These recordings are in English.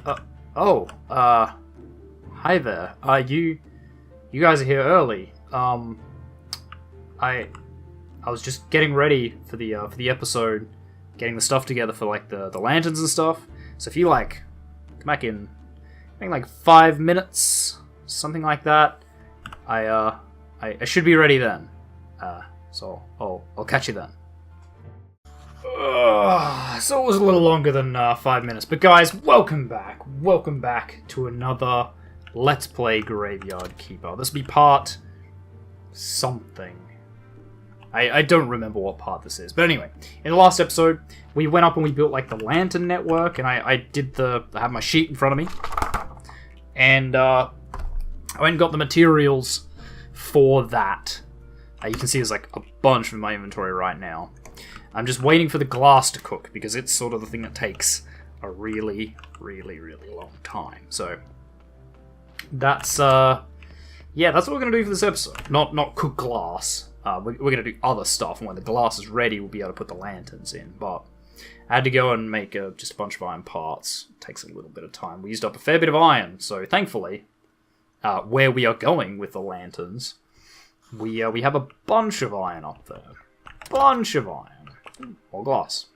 Hi there. You guys are here early. I was just getting ready for the episode, getting the stuff together for like the lanterns and stuff. So if you like, come back in, I think like 5 minutes, something like that. I should be ready then. So I'll catch you then. So it was a little longer than 5 minutes, but guys, welcome back to another Let's Play Graveyard Keeper. This will be part something. I don't remember what part this is, but anyway, in the last episode, we went up and we built like the lantern network, and I have my sheet in front of me, and I went and got the materials for that. You can see there's like a bunch in my inventory right now. I'm just waiting for the glass to cook, because it's sort of the thing that takes a really, really, really long time. So, that's what we're going to do for this episode. Not cook glass. We're going to do other stuff, and when the glass is ready, we'll be able to put the lanterns in. But I had to go and make just a bunch of iron parts. It takes a little bit of time. We used up a fair bit of iron, so thankfully, where we are going with the lanterns, we have a bunch of iron up there. Bunch of iron. More glass.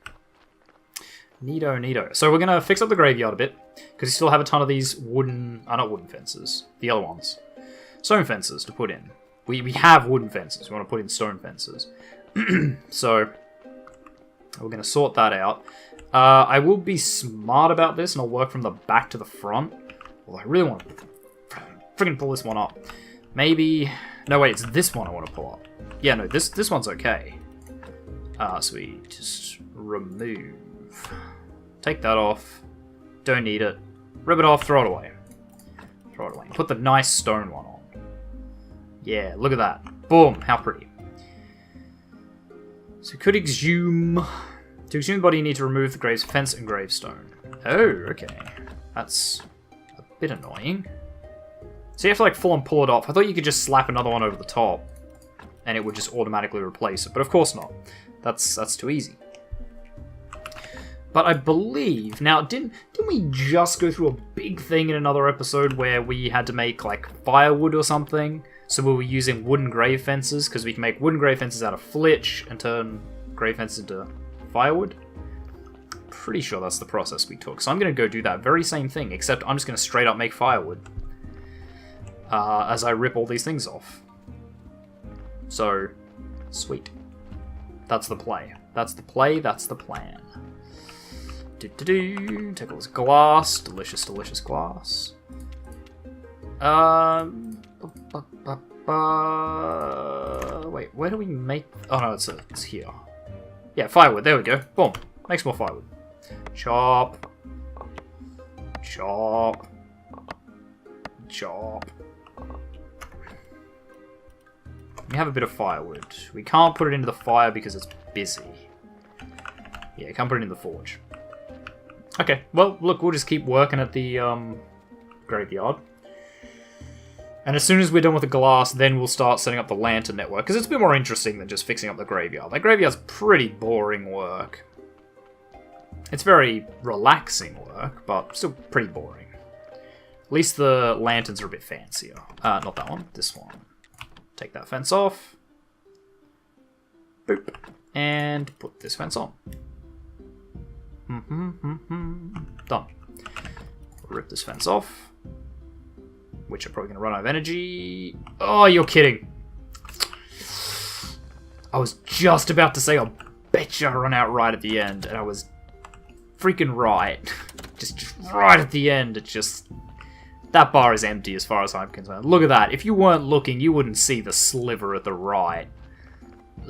Neato. So we're going to fix up the graveyard a bit, because we still have a ton of these not wooden fences, the other ones. Stone fences to put in. We have wooden fences, we want to put in stone fences. So, we're going to sort that out. I will be smart about this, and I'll work from the back to the front. Well, I really want to freaking pull this one up. Maybe... No, wait, it's this one I want to pull up. Yeah, no, this one's okay. So we just remove. Take that off. Don't need it. Rip it off, throw it away. Put the nice stone one on. Yeah, look at that. Boom, how pretty. So we could exhume... To exhume the body, you need to remove the grave's fence and gravestone. Oh, okay. That's a bit annoying. So you have to like full on pull it off. I thought you could just slap another one over the top, and it would just automatically replace it, but of course not. That's too easy. But I believe... Now, didn't we just go through a big thing in another episode where we had to make, like, firewood or something? So we were using wooden grave fences, because we can make wooden grave fences out of flitch and turn grave fences into firewood? Pretty sure that's the process we took. So I'm going to go do that very same thing, except I'm just going to straight up make firewood as I rip all these things off. So, sweet. That's the play. That's the plan. Take all this glass. Delicious glass. Wait, where do we make... Oh no, it's here. Yeah, firewood, there we go. Boom. Makes more firewood. Chop. We have a bit of firewood. We can't put it into the fire because it's busy. Yeah, can't put it in the forge. Okay, well, look, we'll just keep working at the graveyard. And as soon as we're done with the glass, then we'll start setting up the lantern network, because it's a bit more interesting than just fixing up the graveyard. That graveyard's pretty boring work. It's very relaxing work, but still pretty boring. At least the lanterns are a bit fancier. Not that one, this one. Take that fence off. Boop. And put this fence on. Done. Rip this fence off. Which are probably going to run out of energy. Oh, you're kidding. I was just about to say, I'll bet you I run out right at the end. And I was freaking right. just right at the end. It just... That bar is empty as far as I'm concerned. Look at that. If you weren't looking, you wouldn't see the sliver at the right.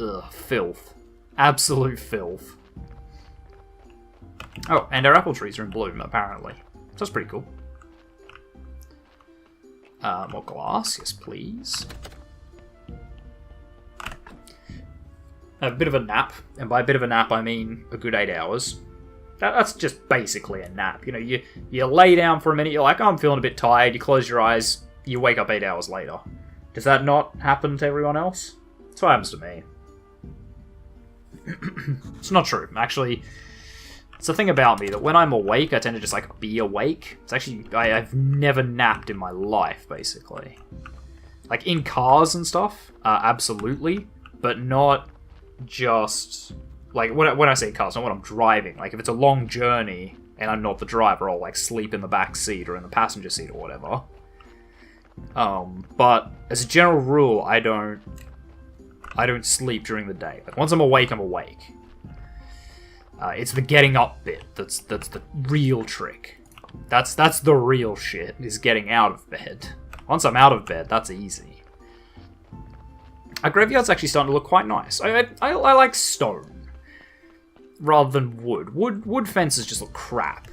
Ugh, filth. Absolute filth. Oh, and our apple trees are in bloom, apparently. So that's pretty cool. More glass, yes please. A bit of a nap, and by a bit of a nap I mean a good 8 hours. That's just basically a nap. You know, you lay down for a minute, you're like, oh, I'm feeling a bit tired, you close your eyes, you wake up 8 hours later. Does that not happen to everyone else? That's what happens to me. It's not true. Actually, It's the thing about me that when I'm awake, I tend to just, like, be awake. It's actually... I've never napped in my life, basically. Like, in cars and stuff, absolutely. But not just... Like, when I say cars, not when I'm driving. Like, if it's a long journey and I'm not the driver, I'll, like, sleep in the back seat or in the passenger seat or whatever. But as a general rule, I don't sleep during the day. Like, once I'm awake, I'm awake. It's the getting up bit that's the real trick. That's the real shit, is getting out of bed. Once I'm out of bed, that's easy. Our graveyard's actually starting to look quite nice. I like stone rather than wood. Wood fences just look crap.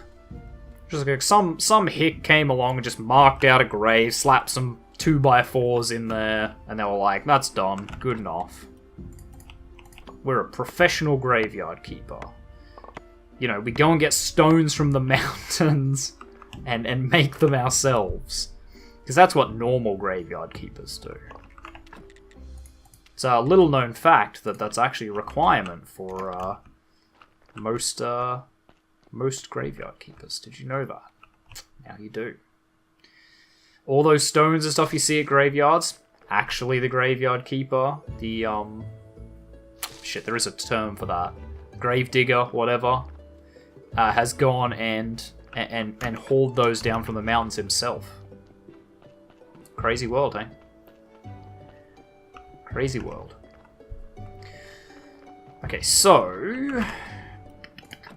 Just like some hick came along and just marked out a grave, slapped some 2x4s in there, and they were like, that's done, good enough. We're a professional graveyard keeper. You know, we go and get stones from the mountains and make them ourselves. Because that's what normal graveyard keepers do. It's a little known fact that that's actually a requirement for most graveyard keepers. Did you know that? Now you do. All those stones and stuff you see at graveyards, actually the graveyard keeper, the shit, there is a term for that. Grave digger, whatever, has gone and hauled those down from the mountains himself. Crazy world, eh? Crazy world. Okay, so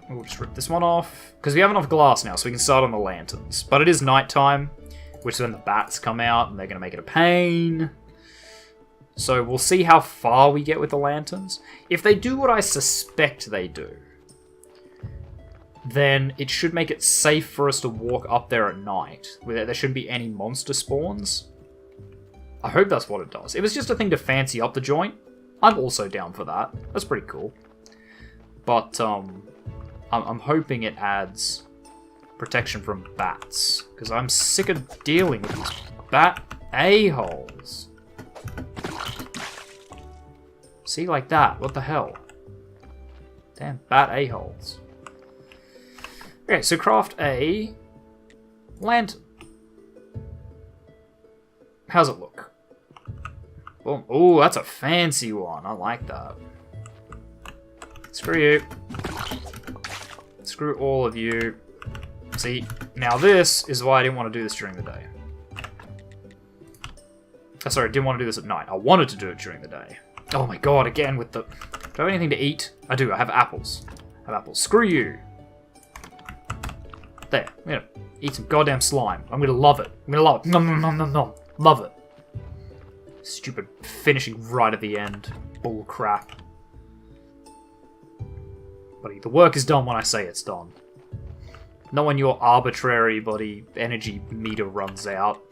we'll just rip this one off because we have enough glass now, so we can start on the lanterns. But it is nighttime, which is when the bats come out, and they're going to make it a pain. So we'll see how far we get with the lanterns. If they do what I suspect they do, then it should make it safe for us to walk up there at night, where there shouldn't be any monster spawns. I hope that's what it does. If it's just a thing to fancy up the joint, I'm also down for that. That's pretty cool. But I'm hoping it adds protection from bats, because I'm sick of dealing with these bat a-holes. See, like that. What the hell? Damn bat a-holes. Okay, so craft a lantern. How's it look? Boom. Oh, that's a fancy one. I like that. Screw you. Screw all of you. See, now this is why I didn't want to do this during the day. Oh, sorry, I didn't want to do this at night. I wanted to do it during the day. Oh my god, again with the... Do I have anything to eat? I do, I have apples. I have apples. Screw you. There, I'm gonna eat some goddamn slime. I'm gonna love it. I'm gonna love it. Nom nom nom nom nom. Love it. Stupid finishing right at the end. Bull crap. Buddy, the work is done when I say it's done. Not when your arbitrary bloody energy meter runs out,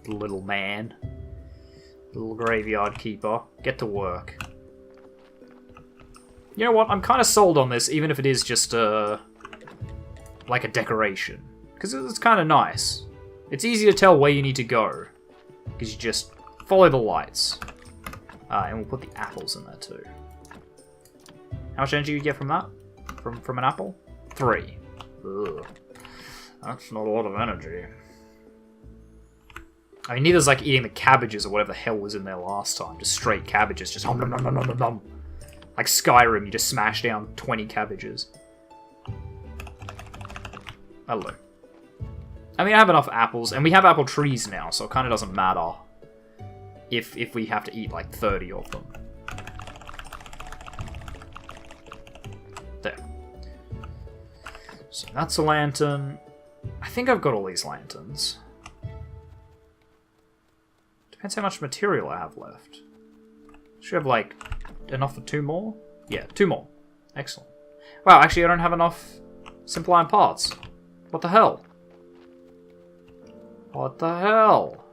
little man. Little graveyard keeper. Get to work. You know what? I'm kind of sold on this, even if it is just like a decoration. Because it's kind of nice. It's easy to tell where you need to go. Because you just follow the lights. And we'll put the apples in there too. How much energy do you get from that? From an apple? 3. Ugh. That's not a lot of energy. I mean, neither's like eating the cabbages or whatever the hell was in there last time. Just straight cabbages. Just nom nom nom nom nom nom. Like Skyrim, you just smash down 20 cabbages. Hello. I mean, I have enough apples, and we have apple trees now, so it kind of doesn't matter if we have to eat like 30 of them. There. So that's a lantern. I think I've got all these lanterns. Depends how much material I have left. Should have like enough for 2 more? Yeah, 2 more. Excellent. Wow, actually I don't have enough simple iron parts. What the hell? What the hell?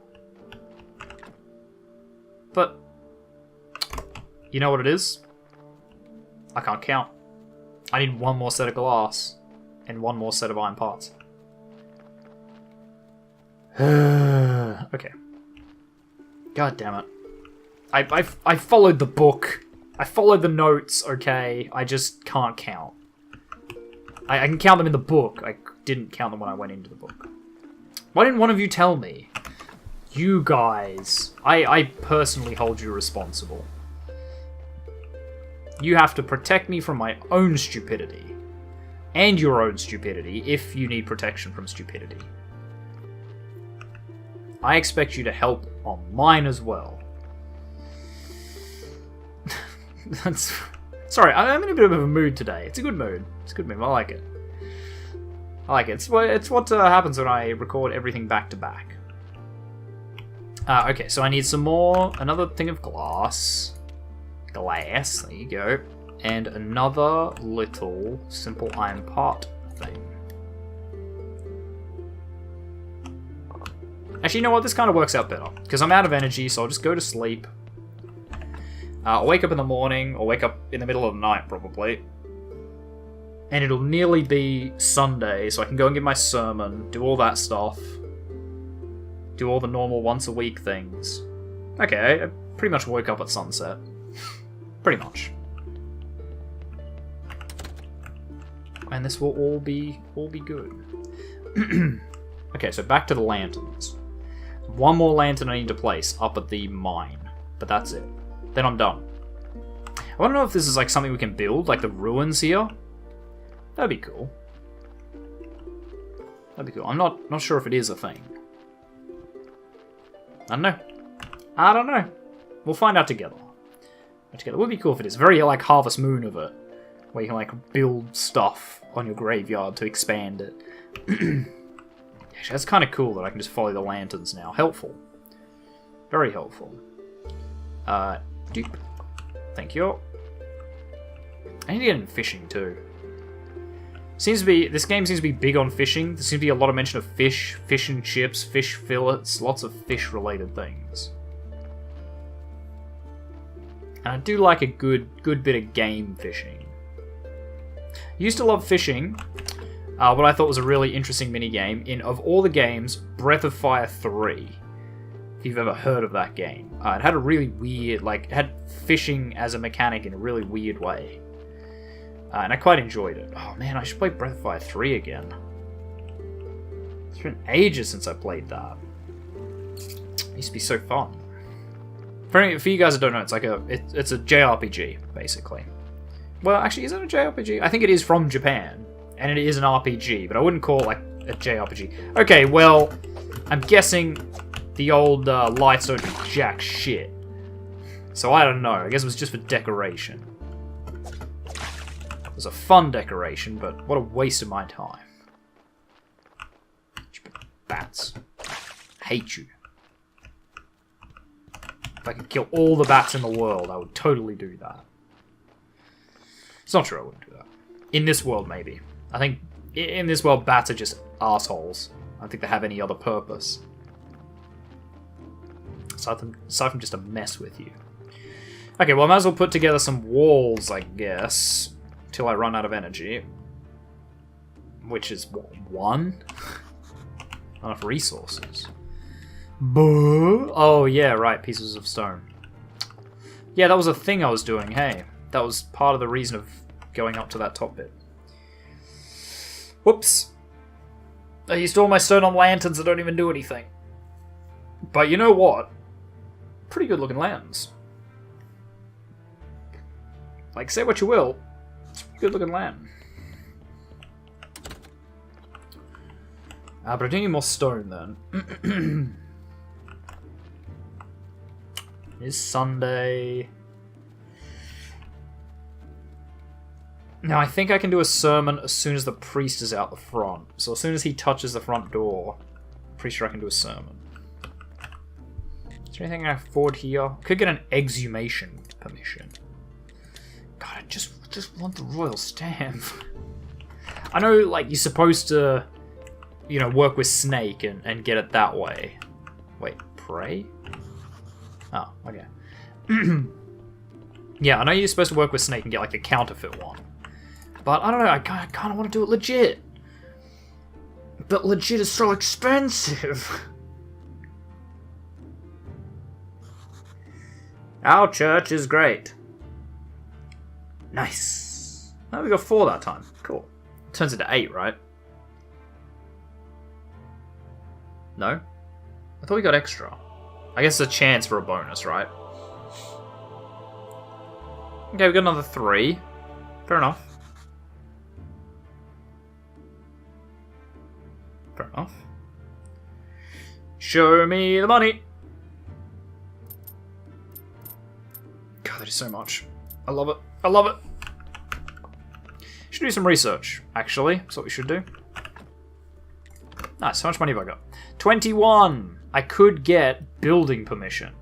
But you know what it is? I can't count. I need 1 more set of glass and 1 more set of iron parts. Okay. God damn it. I followed the book. I followed the notes, okay? I just can't count. I can count them in the book. I didn't count them when I went into the book. Why didn't one of you tell me? You guys. I personally hold you responsible. You have to protect me from my own stupidity. And your own stupidity, if you need protection from stupidity. I expect you to help on mine as well. Sorry, I'm in a bit of a mood today. It's a good mood. It's a good mood. I like it. I like it. It's what happens when I record everything back to back. Okay, so I need some more. Another thing of glass. Glass. There you go. And another little simple iron part thing. Actually, you know what? This kind of works out better. Because I'm out of energy, so I'll just go to sleep. I'll wake up in the morning, or wake up in the middle of the night, probably. And it'll nearly be Sunday, so I can go and give my sermon, do all that stuff. Do all the normal once-a-week things. Okay, I pretty much woke up at sunset. Pretty much. And this will all be good. Okay, so back to the lanterns. One more lantern I need to place up at the mine. But that's it. Then I'm done. I don't know if this is like something we can build, like the ruins here. That'd be cool. That'd be cool. I'm not sure if it is a thing. I don't know. I don't know. We'll find out together. It would be cool if it is. Very like Harvest Moon of it. Where you can like build stuff on your graveyard to expand it. Actually, that's kind of cool that I can just follow the lanterns now. Helpful. Very helpful. Doop. Thank you. I need to get into fishing too. This game seems to be big on fishing. There seems to be a lot of mention of fish and chips, fish fillets, lots of fish-related things. And I do like a good bit of game fishing. Used to love fishing. What I thought was a really interesting minigame in, of all the games, Breath of Fire 3. If you've ever heard of that game. It had a really weird, it had fishing as a mechanic in a really weird way. And I quite enjoyed it. Oh man, I should play Breath of Fire 3 again. It's been ages since I played that. It used to be so fun. For you guys that don't know, it's like it's a JRPG, basically. Well, actually, is it a JRPG? I think it is from Japan. And it is an RPG, but I wouldn't call it like a JRPG. Okay, well, I'm guessing the old lights don't do jack shit. So I don't know. I guess it was just for decoration. It was a fun decoration, but what a waste of my time. Bats. I hate you. If I could kill all the bats in the world, I would totally do that. It's not true I wouldn't do that. In this world, maybe. I think in this world, bats are just assholes. I don't think they have any other purpose. Aside from just to mess with you. Okay, well I might as well put together some walls, I guess. Till I run out of energy. Which is, what, 1? Not enough resources. Boo! Oh yeah, right, pieces of stone. Yeah, that was a thing I was doing, hey. That was part of the reason of going up to that top bit. Whoops. I used all my stone on lanterns that don't even do anything. But you know what? Pretty good looking lanterns. Like, say what you will, it's a good looking lantern. But I do need more stone then. It is Sunday. Now, I think I can do a sermon as soon as the priest is out the front. So as soon as he touches the front door, I'm pretty sure I can do a sermon. Is there anything I can afford here? Could get an exhumation permission. God, I just want the royal stamp. I know, like, you're supposed to, you know, work with Snake and get it that way. Wait, pray? Oh, okay. Yeah, I know you're supposed to work with Snake and get, like, a counterfeit one. But, I don't know, I kind of want to do it legit. But legit is so expensive. Our church is great. Nice. Oh, we got 4 that time. Cool. Turns into 8, right? No? I thought we got extra. I guess it's a chance for a bonus, right? Okay, we got another 3. Fair enough. Fair enough. Show me the money! God, that is so much. I love it. I love it! Should do some research, actually. That's what we should do. Nice, how much money have I got? 21! I could get building permission.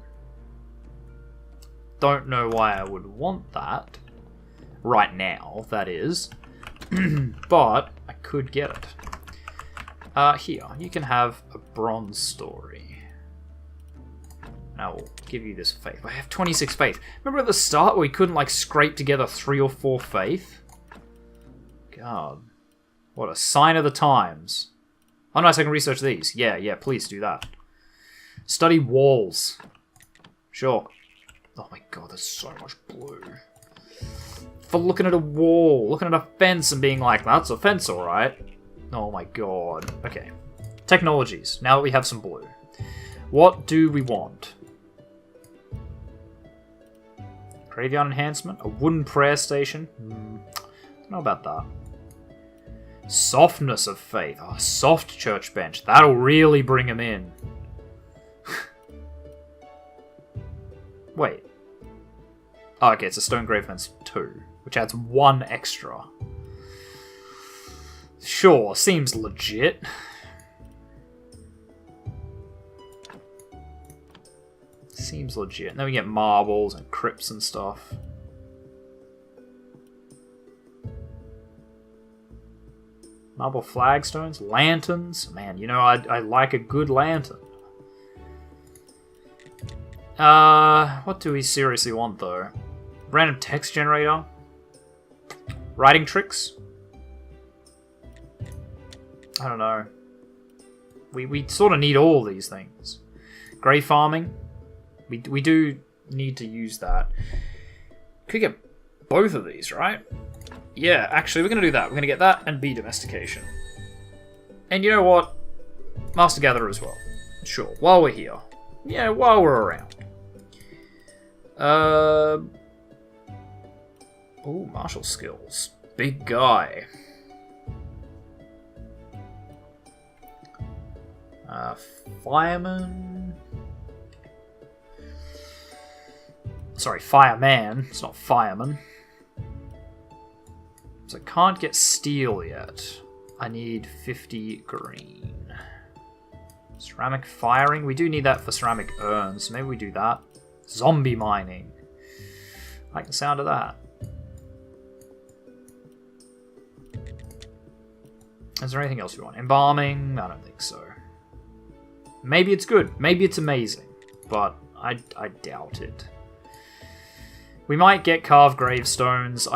Don't know why I would want that. Right now, that is. But I could get it. Here, you can have a bronze story. And I will give you this faith. I have 26 faith. Remember at the start where we couldn't, like, scrape together 3 or 4 faith? God. What a sign of the times. Oh, nice, I can research these. Yeah, please do that. Study walls. Sure. Oh my god, there's so much blue. For looking at a wall, looking at a fence and being like, that's a fence, alright. Oh my god. Okay. Technologies. Now that we have some blue. What do we want? Graveyard enhancement? A wooden prayer station? Don't know about that. Softness of faith. Oh, soft church bench. That'll really bring him in. Wait. Oh, okay, it's a stone grave fence 2, which adds 1 extra. Sure, seems legit. Seems legit. And then we get marbles and crypts and stuff. Marble flagstones, lanterns. Man, you know, I like a good lantern. What do we seriously want, though? Random text generator? Writing tricks? I don't know. We sort of need all these things. Grey farming? We do need to use that. Could get both of these, right? Yeah, actually, we're going to do that. We're going to get that and bee domestication. And you know what? Master Gatherer as well. Sure, while we're here. Yeah, while we're around. Oh, martial skills. Big guy. Fireman. Sorry, fireman. It's not fireman. So I can't get steel yet. I need 50 green. Ceramic firing. We do need that for ceramic urns. So maybe we do that. Zombie mining. I like the sound of that. Is there anything else we want? Embalming? I don't think so. Maybe it's good. Maybe it's amazing. But I doubt it. We might get carved gravestones.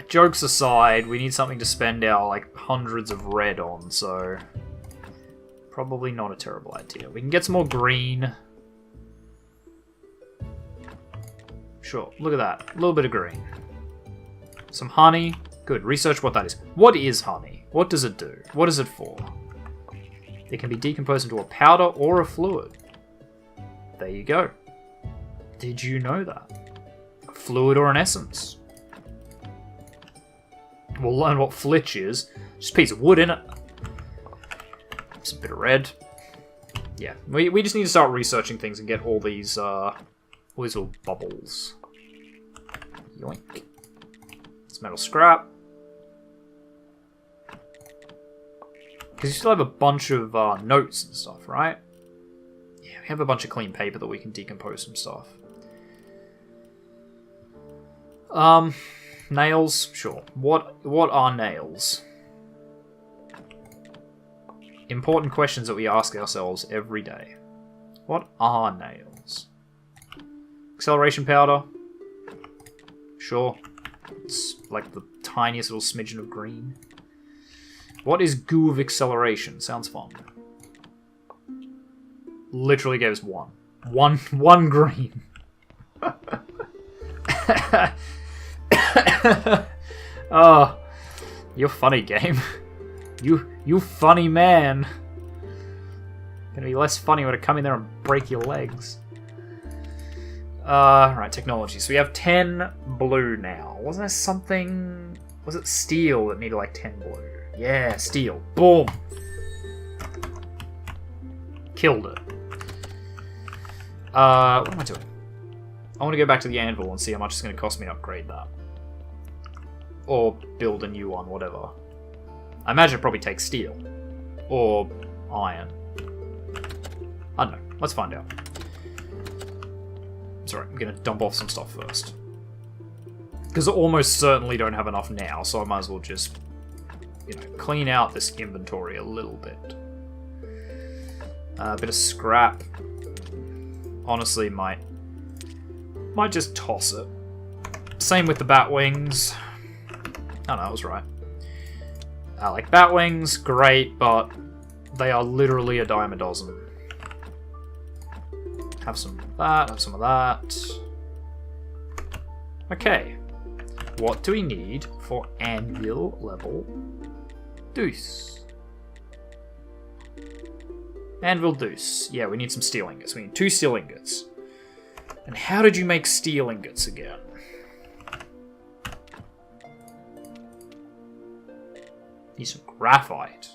Jokes aside, we need something to spend our like hundreds of red on, so probably not a terrible idea. We can get some more green. Sure, look at that. A little bit of green. Some honey. Good, research what that is. What is honey? What does it do? What is it for? It can be decomposed into a powder or a fluid. There you go. Did you know that? A fluid or an essence. We'll learn what flitch is. Just a piece of wood in it. Just a bit of red. Yeah, we just need to start researching things and get all these little bubbles. Yoink. It's metal scrap. Because you still have a bunch of notes and stuff, right? Yeah, we have a bunch of clean paper that we can decompose some stuff. Nails? Sure. What are nails? Important questions that we ask ourselves every day. What are nails? Acceleration powder? Sure. It's like the tiniest little smidgen of green. What is goo of acceleration? Sounds fun. Literally gave us one. One green. Oh, You're funny, game. You funny man. Gonna be less funny when I come in there and break your legs. Right, technology. So we have 10 blue now. Wasn't there something... Was it steel that needed like 10 blue? Yeah, steel. Boom! Killed it. What am I doing? I want to go back to the anvil and see how much it's going to cost me to upgrade that. Or build a new one, whatever. I imagine it probably takes steel. Or iron. I don't know. Let's find out. Sorry, I'm going to dump off some stuff first. Because I almost certainly don't have enough now, so I might as well just, you know, clean out this inventory a little bit. A bit of scrap. Honestly, might just toss it. Same with the bat wings. Oh no, I was right. Like bat wings, great, but they are literally a dime a dozen. Have some of that, have some of that. Okay. What do we need for anvil level deuce? Anvil deuce. Yeah, we need some steel ingots. We need 2 steel ingots. And how did you make steel ingots again? Need some graphite.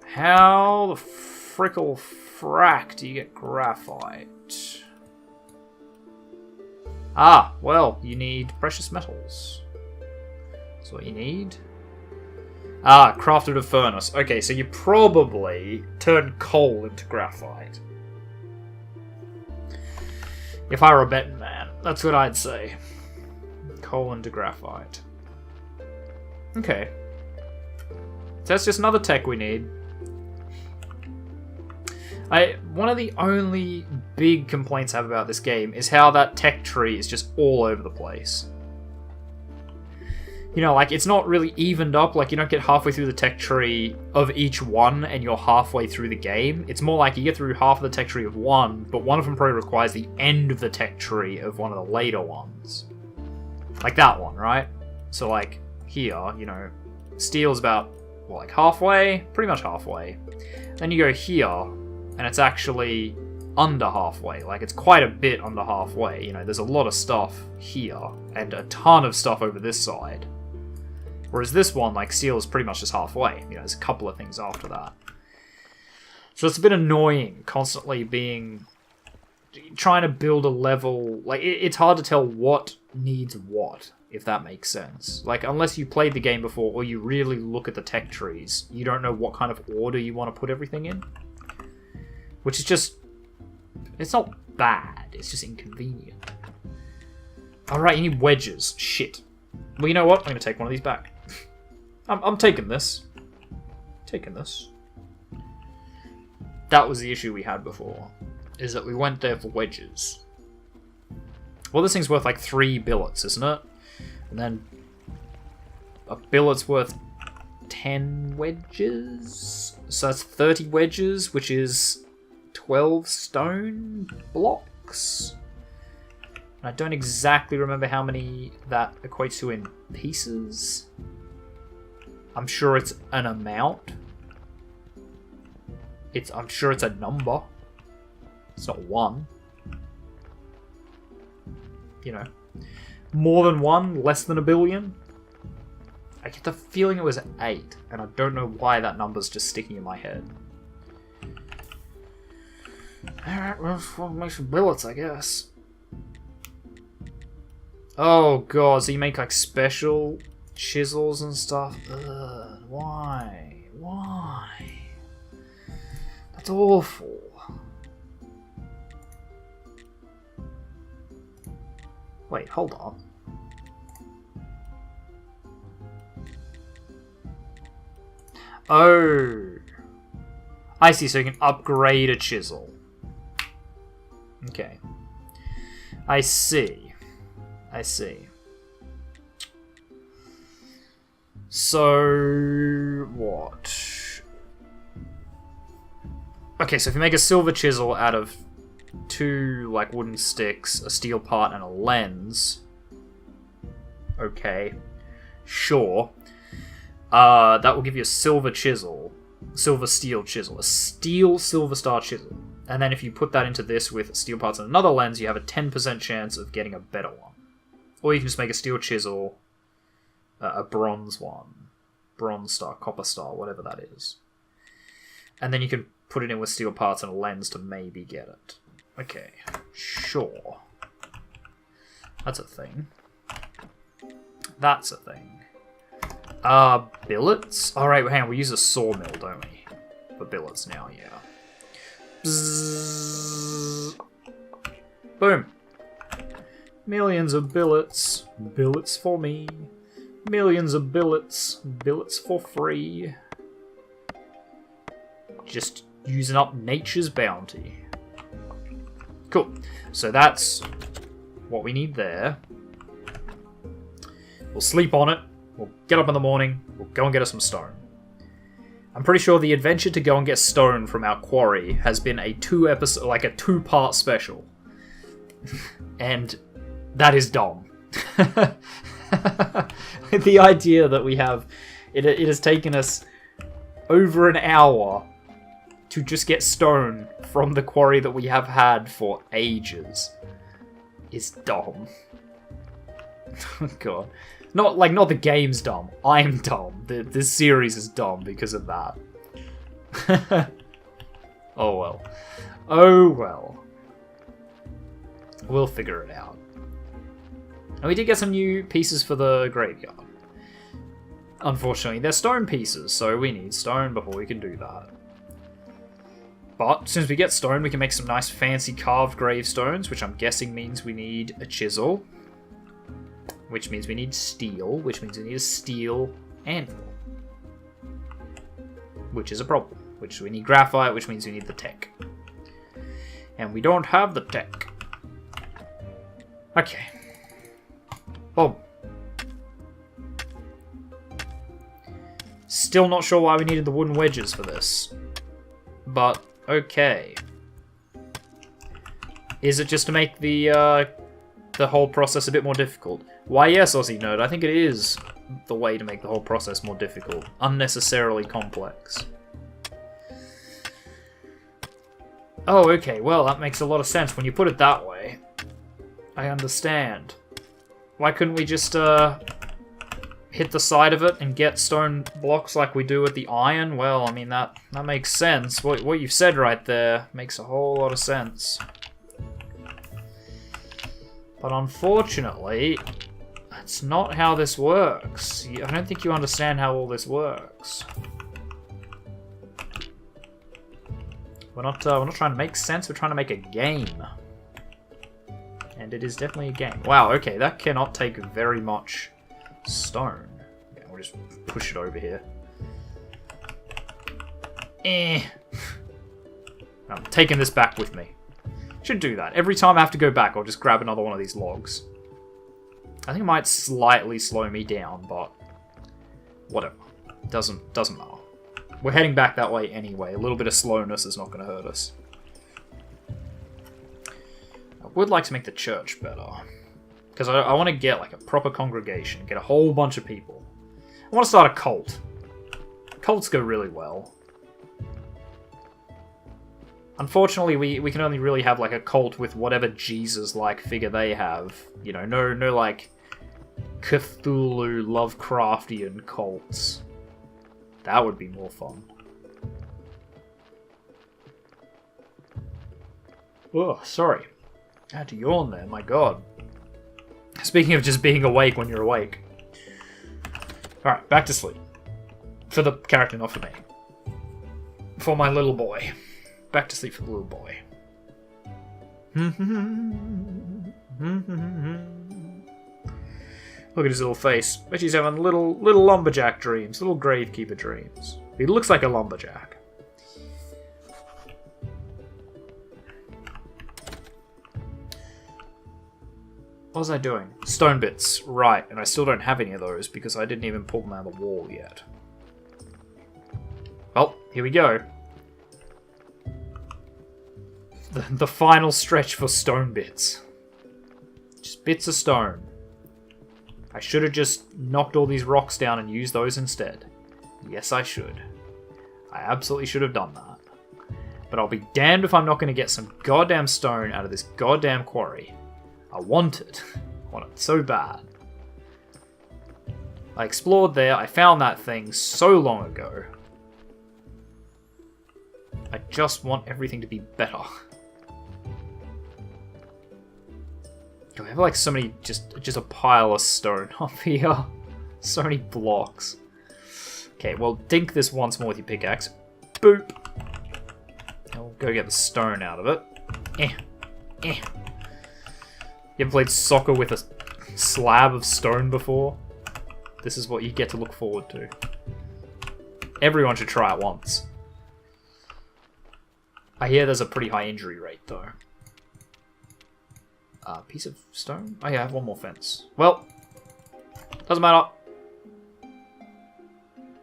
How the frickle frack do you get graphite? Ah, well, you need precious metals. That's what you need. Ah, crafted a furnace. Okay, so you probably turn coal into graphite. If I were a betting man, that's what I'd say. Coal into graphite. Okay. So that's just another tech we need. One of the only big complaints I have about this game is how that tech tree is just all over the place. You know, like, it's not really evened up, like, you don't get halfway through the tech tree of each one and you're halfway through the game. It's more like you get through half of the tech tree of one, but one of them probably requires the end of the tech tree of one of the later ones. Like that one, right? So, like, here, you know, steel's about, well, like, halfway? Pretty much halfway. Then you go here, and it's actually under halfway. Like, it's quite a bit under halfway. You know, there's a lot of stuff here, and a ton of stuff over this side. Whereas this one, like, steel is pretty much just halfway. You know, there's a couple of things after that. So it's a bit annoying, constantly trying to build a level. Like, it's hard to tell what needs what, if that makes sense. Like, unless you played the game before, or you really look at the tech trees, you don't know what kind of order you want to put everything in. Which is just... It's not bad, it's just inconvenient. Alright, you need wedges. Shit. Well, you know what? I'm going to take one of these back. I'm taking this. Taking this. That was the issue we had before. Is that we went there for wedges. Well, this thing's worth like 3 billets, isn't it? And then... a billet's worth 10 wedges? So that's 30 wedges, which is 12 stone blocks? And I don't exactly remember how many that equates to in pieces. I'm sure it's an amount. I'm sure it's a number. It's not 1. You know. More than 1, less than a billion. I get the feeling it was 8, and I don't know why that number's just sticking in my head. Alright, we'll make some billets, I guess. Oh god, so you make like special chisels and stuff? Ugh, why? Why? That's awful. Wait, hold on. Oh. I see, so you can upgrade a chisel. Okay. I see. I see. So... what? Okay, so if you make a silver chisel out of 2, like, wooden sticks, a steel part, and a lens... okay. Sure. That will give you a silver chisel. Silver steel chisel. A steel silver star chisel. And then if you put that into this with steel parts and another lens, you have a 10% chance of getting a better one. Or you can just make a steel chisel, a bronze one. Bronze star, copper star, whatever that is. And then you can put it in with steel parts and a lens to maybe get it. Okay, sure. That's a thing. That's a thing. Billets? Alright, hang on, we use a sawmill, don't we? For billets now, yeah. Bzzz. Boom. Millions of billets. Billets for me. Millions of billets. Billets for free. Just using up nature's bounty. Cool. So that's what we need there. We'll sleep on it. We'll get up in the morning. We'll go and get us some stone. I'm pretty sure the adventure to go and get stone from our quarry has been a two-part special. And that is dumb. The idea that we have... It has taken us over an hour to just get stone from the quarry that we have had for ages is dumb. Oh god. Not the game's dumb. I'm dumb. This series is dumb because of that. Oh well. Oh well. We'll figure it out. And we did get some new pieces for the graveyard. Unfortunately, they're stone pieces, so we need stone before we can do that. But, as soon as we get stone, we can make some nice fancy carved gravestones, which I'm guessing means we need a chisel. Which means we need steel, which means we need a steel anvil. Which is a problem. Which we need graphite, which means we need the tech. And we don't have the tech. Okay. Boom. Still not sure why we needed the wooden wedges for this. But, okay. Is it just to make the whole process a bit more difficult? Why yes, TheOzzieNerd, I think it is the way to make the whole process more difficult. Unnecessarily complex. Oh, okay, well, that makes a lot of sense when you put it that way. I understand. Why couldn't we just, hit the side of it and get stone blocks like we do with the iron? Well, I mean, that makes sense. What you've said right there makes a whole lot of sense. But unfortunately, that's not how this works. I don't think you understand how all this works. We're not trying to make sense, we're trying to make a game. And it is definitely a game. Wow, okay, that cannot take very much stone. Yeah, we'll just push it over here. I'm taking this back with me. Should do that. Every time I have to go back, I'll just grab another one of these logs. I think it might slightly slow me down, but whatever. Doesn't matter. We're heading back that way anyway. A little bit of slowness is not going to hurt us. I would like to make the church better. Because I want to get like a proper congregation. Get a whole bunch of people. I want to start a cult. Cults go really well. Unfortunately, we can only really have like a cult with whatever Jesus-like figure they have. You know, no like Cthulhu Lovecraftian cults. That would be more fun. Oh, sorry. I had to yawn there, my god. Speaking of just being awake when you're awake. Alright, back to sleep. For the character, not for me. For my little boy. Back to sleep for the little boy. Look at his little face. Bet he's having little lumberjack dreams. Little gravekeeper dreams. He looks like a lumberjack. What was I doing? Stone bits. Right, and I still don't have any of those because I didn't even pull them out of the wall yet. Well, here we go. The final stretch for stone bits. Just bits of stone. I should have just knocked all these rocks down and used those instead. Yes, I should. I absolutely should have done that. But I'll be damned if I'm not going to get some goddamn stone out of this goddamn quarry. I want it. I want it so bad. I explored there. I found that thing so long ago. I just want everything to be better. God, I have like so many, just a pile of stone up here. So many blocks. Okay, well, dink this once more with your pickaxe. Boop. And we'll go get the stone out of it. You ever played soccer with a slab of stone before? This is what you get to look forward to. Everyone should try it once. I hear there's a pretty high injury rate, though. Piece of stone? Oh yeah, I have one more fence. Well, doesn't matter.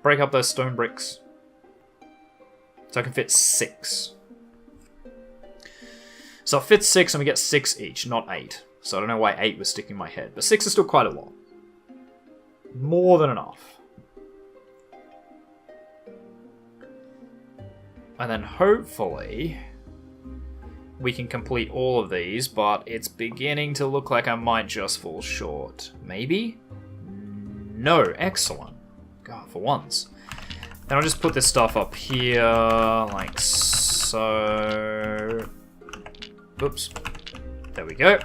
Break up those stone bricks. So I can fit 6. So it fits 6 and we get 6 each, not 8. So I don't know why 8 was sticking in my head. But 6 is still quite a lot. More than enough. And then hopefully we can complete all of these, but it's beginning to look like I might just fall short. Maybe? No. Excellent. God, for once. Then I'll just put this stuff up here, like so. Oops. There we go.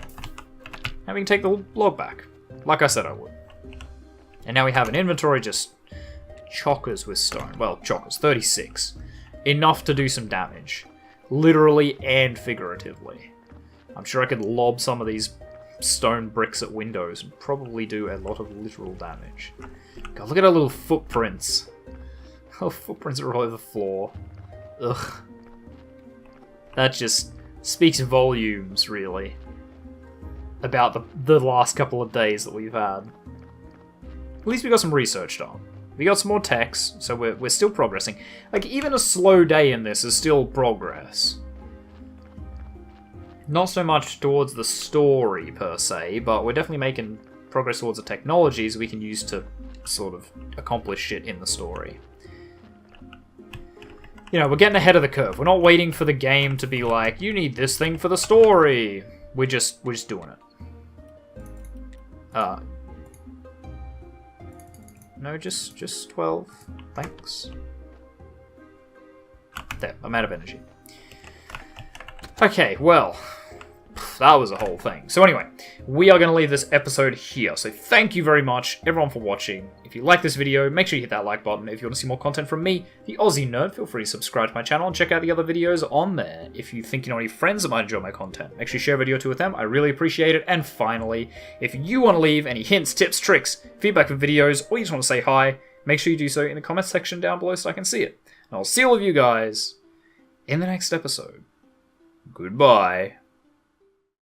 And we can take the log back, like I said I would. And now we have an inventory just chockers with stone. Well, chockers, 36. Enough to do some damage. Literally and figuratively. I'm sure I could lob some of these stone bricks at windows and probably do a lot of literal damage. God, look at our little footprints. Oh, footprints are all over the floor. Ugh. That just speaks volumes, really, about the last couple of days that we've had. At least we got some research done. We got some more text, so we're still progressing. Like, even a slow day in this is still progress. Not so much towards the story, per se, but we're definitely making progress towards the technologies we can use to sort of accomplish shit in the story. You know, we're getting ahead of the curve. We're not waiting for the game to be like, you need this thing for the story. We're just doing it. No, just 12. Thanks. There, I'm out of energy. Okay, well, that was a whole thing. So anyway, we are going to leave this episode here. So thank you very much, everyone, for watching. If you like this video, make sure you hit that like button. If you want to see more content from me, the Aussie Nerd, feel free to subscribe to my channel and check out the other videos on there. If you think you know any friends that might enjoy my content, make sure you share a video or two with them. I really appreciate it. And finally, if you want to leave any hints, tips, tricks, feedback for videos, or you just want to say hi, make sure you do so in the comments section down below so I can see it. And I'll see all of you guys in the next episode. Goodbye.